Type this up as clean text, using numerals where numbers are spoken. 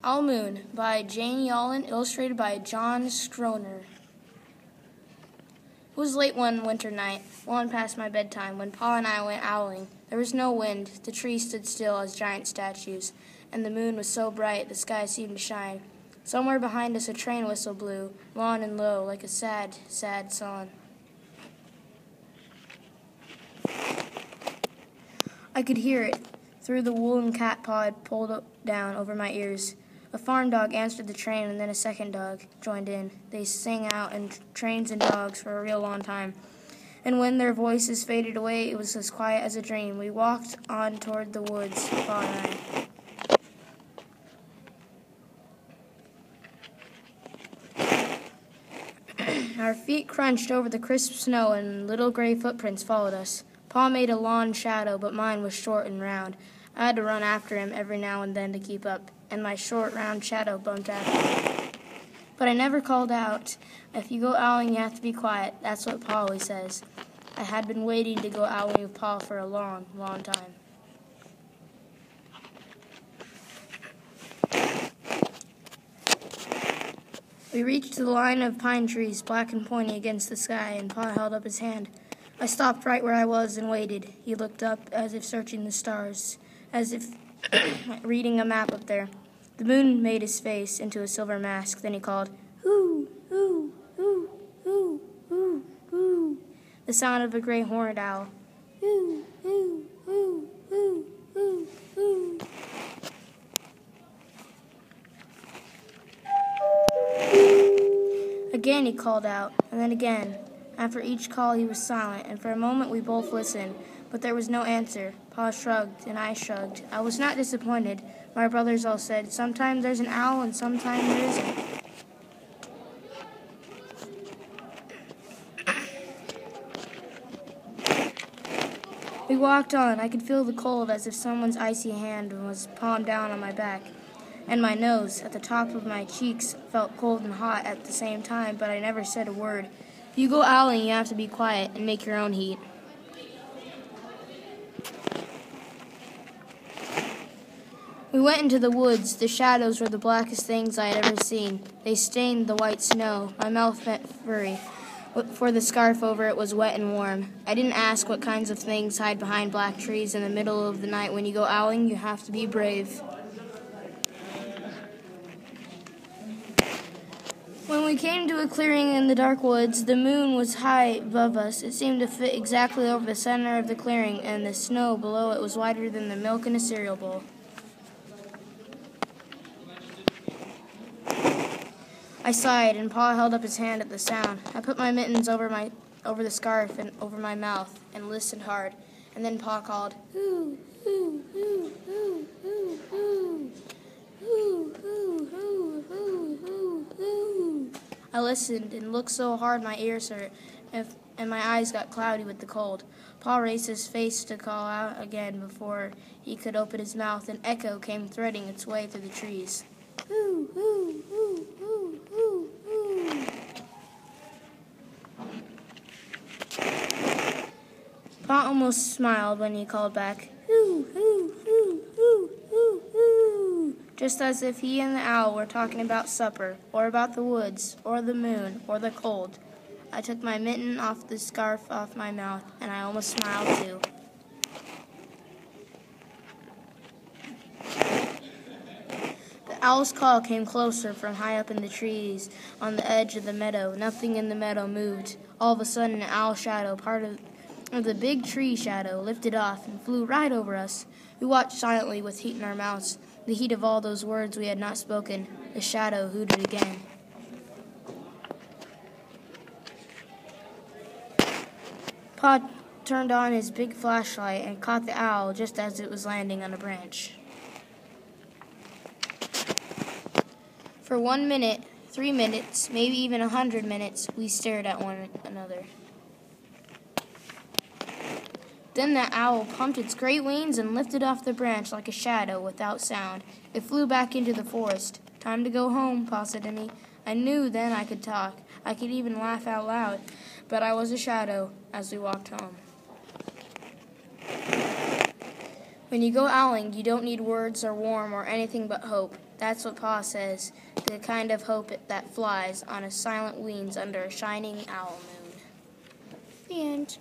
Owl Moon by Jane Yolen, illustrated by John Schroner. It was late one winter night, long past my bedtime, when Pa and I went owling. There was no wind, the trees stood still as giant statues, and the moon was so bright the sky seemed to shine. Somewhere behind us a train whistle blew, long and low, like a sad, sad song. I could hear it through the woolen cat paw had pulled down over my ears. A farm dog answered the train, and then a second dog joined in. They sang out in trains and dogs for a real long time. And when their voices faded away, it was as quiet as a dream. We walked on toward the woods, Pa and I. Our feet crunched over the crisp snow, and little gray footprints followed us. Pa made a long shadow, but mine was short and round. I had to run after him every now and then to keep up, and my short, round shadow bumped after me. But I never called out. If you go owling, you have to be quiet. That's what Pa always says. I had been waiting to go owling with Pa for a long, long time. We reached the line of pine trees, black and pointy against the sky, and Pa held up his hand. I stopped right where I was and waited. He looked up as if searching the stars, as if reading a map up there. The moon made his face into a silver mask. Then he called, "Hoo, hoo, hoo, hoo, hoo, hoo." The sound of a gray horned owl. Hoo, hoo, hoo, hoo, hoo, hoo. Again he called out, and then again. After each call he was silent, and for a moment we both listened, but there was no answer. Pa shrugged, and I shrugged. I was not disappointed. My brothers all said, "Sometimes there's an owl, and sometimes there isn't." We walked on. I could feel the cold as if someone's icy hand was palmed down on my back. And my nose, at the top of my cheeks, felt cold and hot at the same time, but I never said a word. If you go owling, you have to be quiet and make your own heat. We went into the woods. The shadows were the blackest things I had ever seen. They stained the white snow. My mouth went furry, for the scarf over it was wet and warm. I didn't ask what kinds of things hide behind black trees in the middle of the night. When you go owling, you have to be brave. When we came to a clearing in the dark woods, the moon was high above us. It seemed to fit exactly over the center of the clearing, and the snow below it was whiter than the milk in a cereal bowl. I sighed, and Pa held up his hand at the sound. I put my mittens over the scarf and over my mouth and listened hard. And then Pa called, "Hoo, hoo, hoo, hoo, hoo, hoo. Hoo, hoo, hoo, hoo, hoo, hoo." I listened and looked so hard my ears hurt, and my eyes got cloudy with the cold. Pa raised his face to call out again before he could open his mouth. An echo came threading its way through the trees. Hoo, hoo, hoo, hoo, hoo, hoo. Pa almost smiled when he called back, "Hoo, hoo, hoo, hoo, hoo, hoo," just as if he and the owl were talking about supper, or about the woods, or the moon, or the cold. I took my mitten off the scarf off my mouth, and I almost smiled too. The owl's call came closer from high up in the trees on the edge of the meadow. Nothing in the meadow moved. All of a sudden, an owl shadow, part of the big tree shadow, lifted off and flew right over us. We watched silently with heat in our mouths, the heat of all those words we had not spoken. The shadow hooted again. Pa turned on his big flashlight and caught the owl just as it was landing on a branch. For 1 minute, 3 minutes, maybe even 100 minutes, we stared at one another. Then the owl pumped its great wings and lifted off the branch like a shadow without sound. It flew back into the forest. "Time to go home," Pa said to me. I knew then I could talk. I could even laugh out loud, but I was a shadow as we walked home. When you go owling, you don't need words or warm or anything but hope. That's what Pa says, the kind of hope that flies on a silent wings under a shining owl moon. The end.